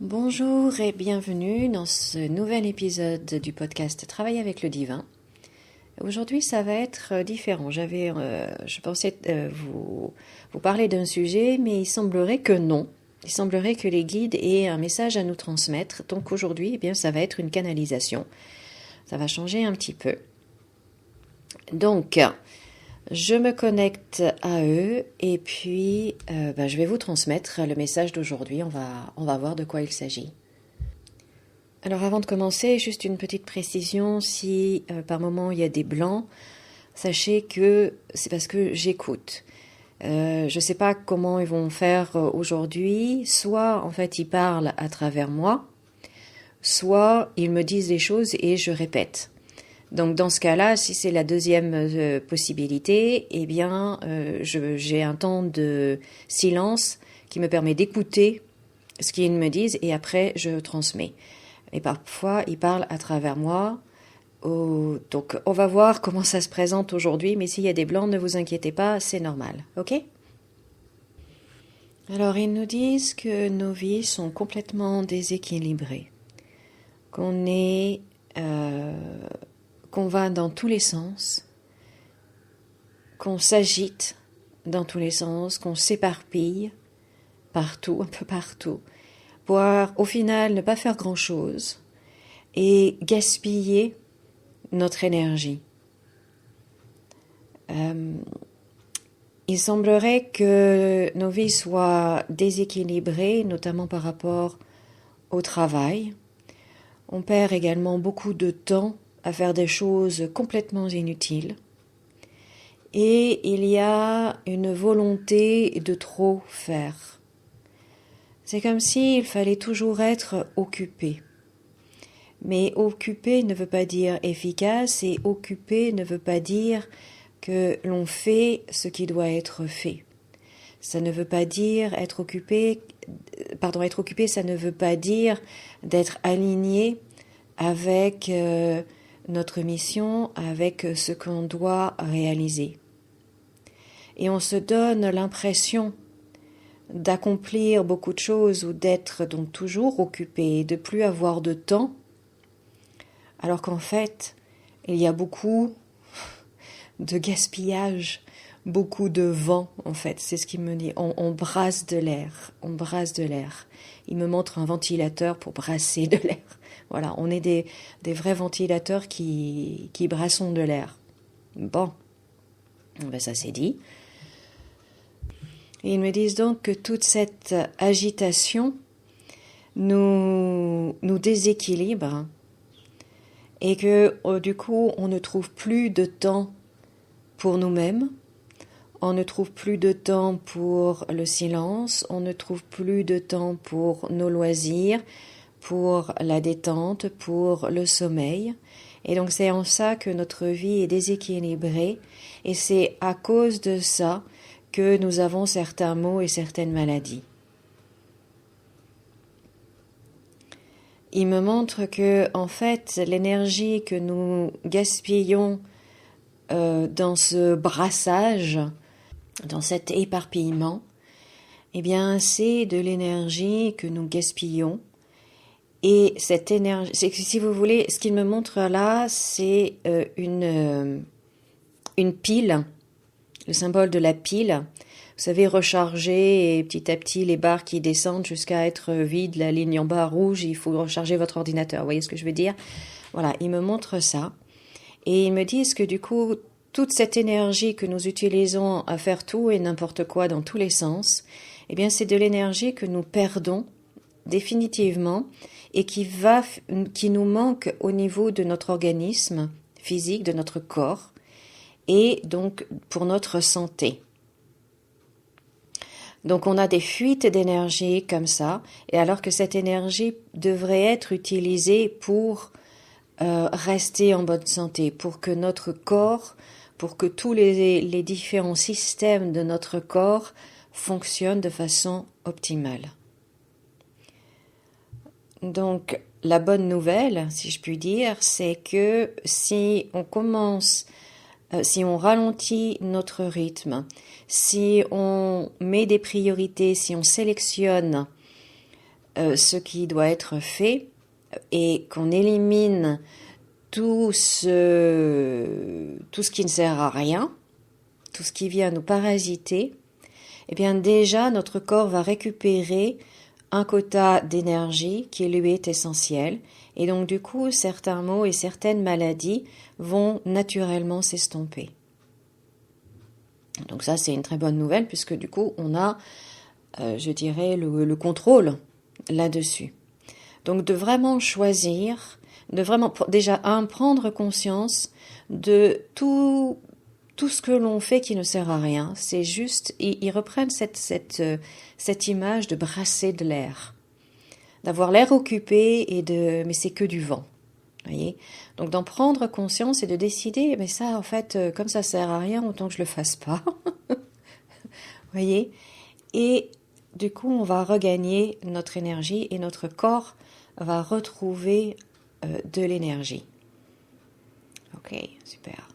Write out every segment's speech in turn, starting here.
Bonjour et bienvenue dans ce nouvel épisode du podcast Travailler avec le divin. Aujourd'hui, ça va être différent. Je pensais vous parler d'un sujet, mais il semblerait que non. Il semblerait que les guides aient un message à nous transmettre. Donc aujourd'hui, ça va être une canalisation. Ça va changer un petit peu. Donc, je me connecte à eux et puis je vais vous transmettre le message d'aujourd'hui. On va voir de quoi il s'agit. Alors avant de commencer, juste une petite précision. Si par moment il y a des blancs, sachez que c'est parce que j'écoute. Je ne sais pas comment ils vont faire aujourd'hui. Soit en fait ils parlent à travers moi, soit ils me disent des choses et je répète. Donc dans ce cas-là, si c'est la deuxième possibilité, j'ai un temps de silence qui me permet d'écouter ce qu'ils me disent et après je transmets. Et parfois, ils parlent à travers moi. Donc on va voir comment ça se présente aujourd'hui, mais s'il y a des blancs, ne vous inquiétez pas, c'est normal, ok ? Alors ils nous disent que nos vies sont complètement déséquilibrées, qu'on va dans tous les sens, qu'on s'agite dans tous les sens, qu'on s'éparpille partout, un peu partout, pour au final ne pas faire grand-chose et gaspiller notre énergie. Il semblerait que nos vies soient déséquilibrées, notamment par rapport au travail. On perd également beaucoup de temps à faire des choses complètement inutiles. Et il y a une volonté de trop faire. C'est comme s'il fallait toujours être occupé. Mais occupé ne veut pas dire efficace et occupé ne veut pas dire que l'on fait ce qui doit être fait. Ça ne veut pas dire être occupé, ça ne veut pas dire d'être aligné avec notre mission, avec ce qu'on doit réaliser. Et on se donne l'impression d'accomplir beaucoup de choses ou d'être donc toujours occupé, de plus avoir de temps, alors qu'en fait, il y a beaucoup de gaspillage, beaucoup de vent, en fait. C'est ce qu'il me dit. On brasse de l'air. Il me montre un ventilateur pour brasser de l'air. Voilà, on est des vrais ventilateurs qui brassons de l'air. Bon, ça c'est dit. Et ils me disent donc que toute cette agitation nous déséquilibre et que du coup on ne trouve plus de temps pour nous-mêmes, on ne trouve plus de temps pour le silence, on ne trouve plus de temps pour nos loisirs, pour la détente, pour le sommeil. Et donc c'est en ça que notre vie est déséquilibrée et c'est à cause de ça que nous avons certains maux et certaines maladies. Il me montre que, en fait, l'énergie que nous gaspillons dans ce brassage, dans cet éparpillement, c'est de l'énergie que nous gaspillons. Et cette énergie, si vous voulez, ce qu'il me montre là, c'est une pile, le symbole de la pile. Vous savez, recharger et petit à petit les barres qui descendent jusqu'à être vides, la ligne en bas rouge, il faut recharger votre ordinateur. Vous voyez ce que je veux dire ? Voilà, il me montre ça. Et ils me disent que du coup, toute cette énergie que nous utilisons à faire tout et n'importe quoi dans tous les sens, c'est de l'énergie que nous perdons définitivement et qui nous manque au niveau de notre organisme physique, de notre corps, et donc pour notre santé. Donc on a des fuites d'énergie comme ça, et alors que cette énergie devrait être utilisée pour rester en bonne santé, pour que notre corps, pour que tous les différents systèmes de notre corps fonctionnent de façon optimale. Donc la bonne nouvelle, si je puis dire, c'est que si on ralentit notre rythme, si on met des priorités, si on sélectionne ce qui doit être fait et qu'on élimine tout ce qui ne sert à rien, tout ce qui vient nous parasiter, eh bien déjà notre corps va récupérer un quota d'énergie qui lui est essentiel, et donc du coup certains maux et certaines maladies vont naturellement s'estomper. Donc ça c'est une très bonne nouvelle puisque du coup on a, je dirais, le contrôle là-dessus. Donc de vraiment choisir, de vraiment déjà prendre conscience de tout ce que l'on fait qui ne sert à rien. C'est juste, ils reprennent cette image de brasser de l'air, d'avoir l'air occupé mais c'est que du vent. Voyez, donc d'en prendre conscience et de décider, mais ça en fait, comme ça sert à rien, autant que je le fasse pas. Voyez, et du coup on va regagner notre énergie et notre corps va retrouver de l'énergie. Ok, super.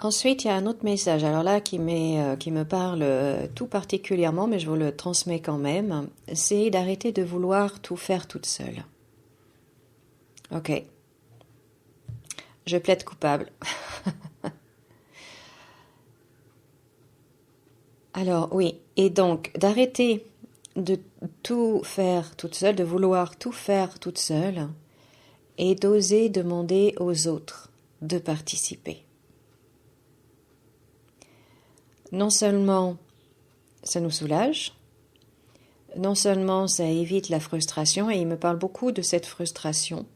Ensuite, il y a un autre message, alors là qui me parle tout particulièrement, mais je vous le transmets quand même, c'est d'arrêter de vouloir tout faire toute seule. Ok. Je plaide coupable. Alors oui, et donc d'arrêter de tout faire toute seule, de vouloir tout faire toute seule, et d'oser demander aux autres de participer. Non seulement ça nous soulage, non seulement ça évite la frustration, et il me parle beaucoup de cette frustration.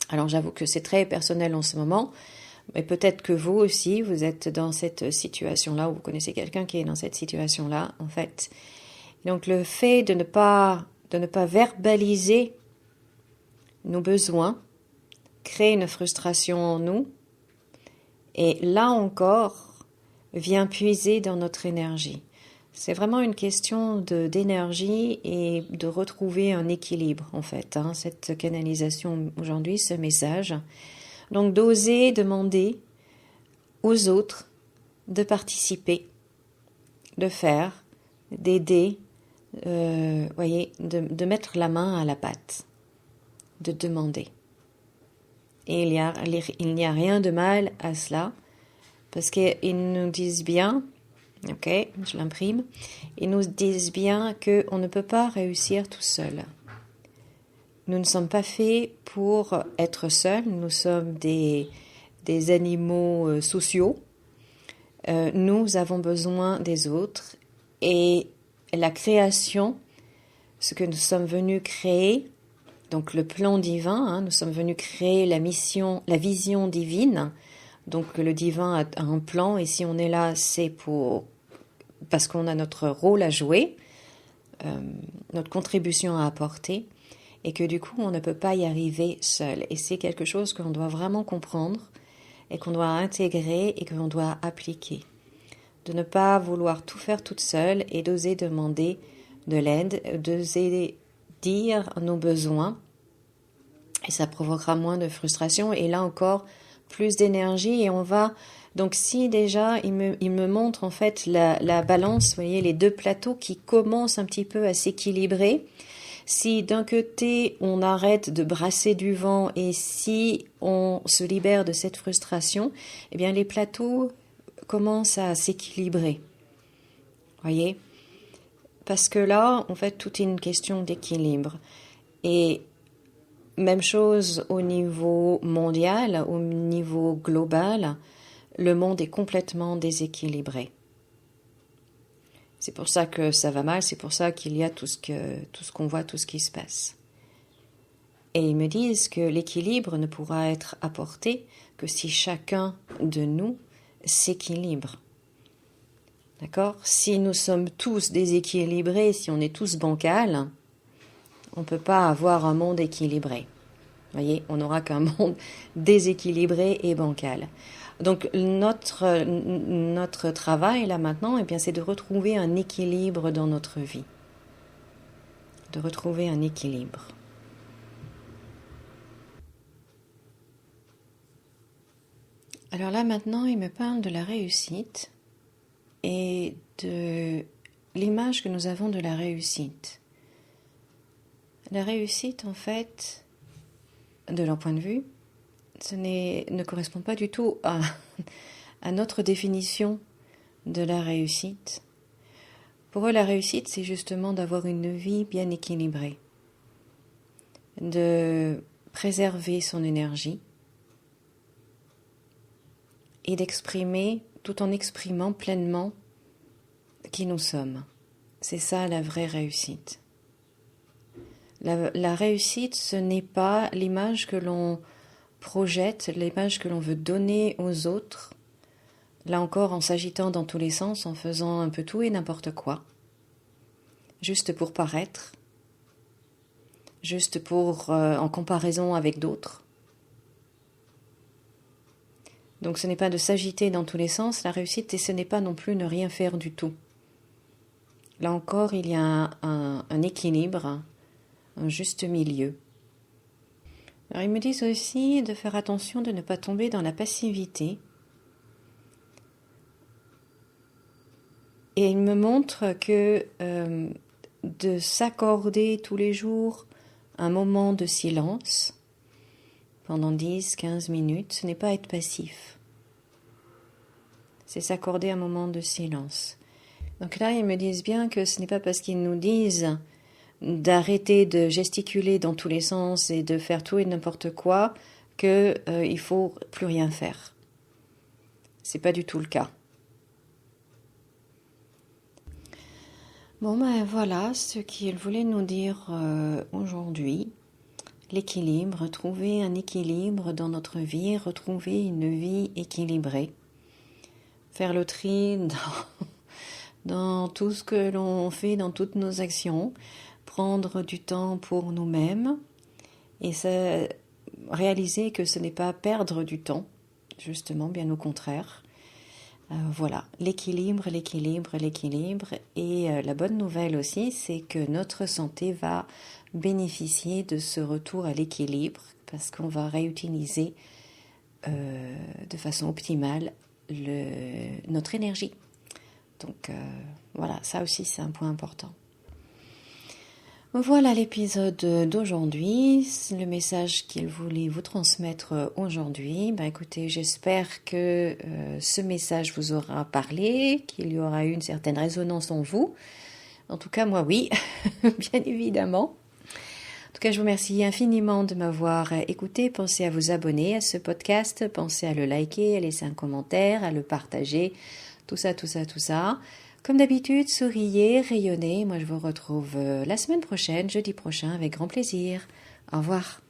Alors j'avoue que c'est très personnel en ce moment, mais peut-être que vous aussi, vous êtes dans cette situation-là, ou vous connaissez quelqu'un qui est dans cette situation-là, en fait. Donc le fait de ne pas verbaliser nos besoins crée une frustration en nous, et là encore, vient puiser dans notre énergie. C'est vraiment une question d'énergie et de retrouver un équilibre, en fait, cette canalisation aujourd'hui, ce message. Donc d'oser demander aux autres de participer, de faire, d'aider, voyez, de mettre la main à la pâte, de demander. Et il n'y a rien de mal à cela, parce qu'ils nous disent bien, ok, je l'imprime, ils nous disent bien qu'on ne peut pas réussir tout seul. Nous ne sommes pas faits pour être seuls, nous sommes des animaux sociaux. Nous avons besoin des autres, et la création, ce que nous sommes venus créer, donc le plan divin, nous sommes venus créer la mission, la vision divine. Donc le divin a un plan, et si on est là, c'est parce qu'on a notre rôle à jouer, notre contribution à apporter, et que du coup on ne peut pas y arriver seul. Et c'est quelque chose qu'on doit vraiment comprendre et qu'on doit intégrer et qu'on doit appliquer. De ne pas vouloir tout faire toute seule et d'oser demander de l'aide, d'oser dire nos besoins, et ça provoquera moins de frustration, et là encore plus d'énergie, et on va donc si déjà il me montre en fait la balance, vous voyez les deux plateaux qui commencent un petit peu à s'équilibrer. Si d'un côté on arrête de brasser du vent et si on se libère de cette frustration, eh bien les plateaux commencent à s'équilibrer. Voyez, parce que là en fait tout est une question d'équilibre. Et même chose au niveau mondial, au niveau global, le monde est complètement déséquilibré. C'est pour ça que ça va mal, c'est pour ça qu'il y a tout ce qu'on voit, tout ce qui se passe. Et ils me disent que l'équilibre ne pourra être apporté que si chacun de nous s'équilibre. D'accord ? Si nous sommes tous déséquilibrés, si on est tous bancals, on ne peut pas avoir un monde équilibré. Vous voyez, on n'aura qu'un monde déséquilibré et bancal. Donc notre travail là maintenant, eh bien, c'est de retrouver un équilibre dans notre vie. De retrouver un équilibre. Alors là maintenant, il me parle de la réussite. et de l'image que nous avons de la réussite. La réussite, en fait, de leur point de vue, ne correspond pas du tout à notre définition de la réussite. Pour eux, la réussite, c'est justement d'avoir une vie bien équilibrée, de préserver son énergie et d'exprimer, tout en exprimant pleinement qui nous sommes. C'est ça la vraie réussite. La réussite, ce n'est pas l'image que l'on projette, l'image que l'on veut donner aux autres, là encore en s'agitant dans tous les sens, en faisant un peu tout et n'importe quoi, juste pour paraître, juste pour en comparaison avec d'autres. Donc ce n'est pas de s'agiter dans tous les sens, la réussite, et ce n'est pas non plus ne rien faire du tout. Là encore, il y a un équilibre, un juste milieu. Alors ils me disent aussi de faire attention de ne pas tomber dans la passivité. Et ils me montrent que de s'accorder tous les jours un moment de silence pendant 10-15 minutes, ce n'est pas être passif. C'est s'accorder un moment de silence. Donc là, ils me disent bien que ce n'est pas parce qu'ils nous disent d'arrêter de gesticuler dans tous les sens et de faire tout et n'importe quoi qu'il faut plus rien faire. C'est pas du tout le cas. Bon ben voilà ce qu'ils voulaient nous dire aujourd'hui. L'équilibre, trouver un équilibre dans notre vie, retrouver une vie équilibrée. Faire le tri dans tout ce que l'on fait, dans toutes nos actions. Prendre du temps pour nous-mêmes et réaliser que ce n'est pas perdre du temps, justement, bien au contraire. Voilà, l'équilibre. Et la bonne nouvelle aussi, c'est que notre santé va bénéficier de ce retour à l'équilibre parce qu'on va réutiliser de façon optimale notre énergie. Donc voilà, ça aussi c'est un point important. Voilà l'épisode d'aujourd'hui, le message qu'il voulait vous transmettre aujourd'hui. Écoutez, j'espère que ce message vous aura parlé, qu'il y aura eu une certaine résonance en vous. En tout cas, moi oui, bien évidemment. En tout cas, je vous remercie infiniment de m'avoir écouté. Pensez à vous abonner à ce podcast, pensez à le liker, à laisser un commentaire, à le partager, tout ça. Comme d'habitude, souriez, rayonnez. Moi, je vous retrouve la semaine prochaine, jeudi prochain, avec grand plaisir. Au revoir.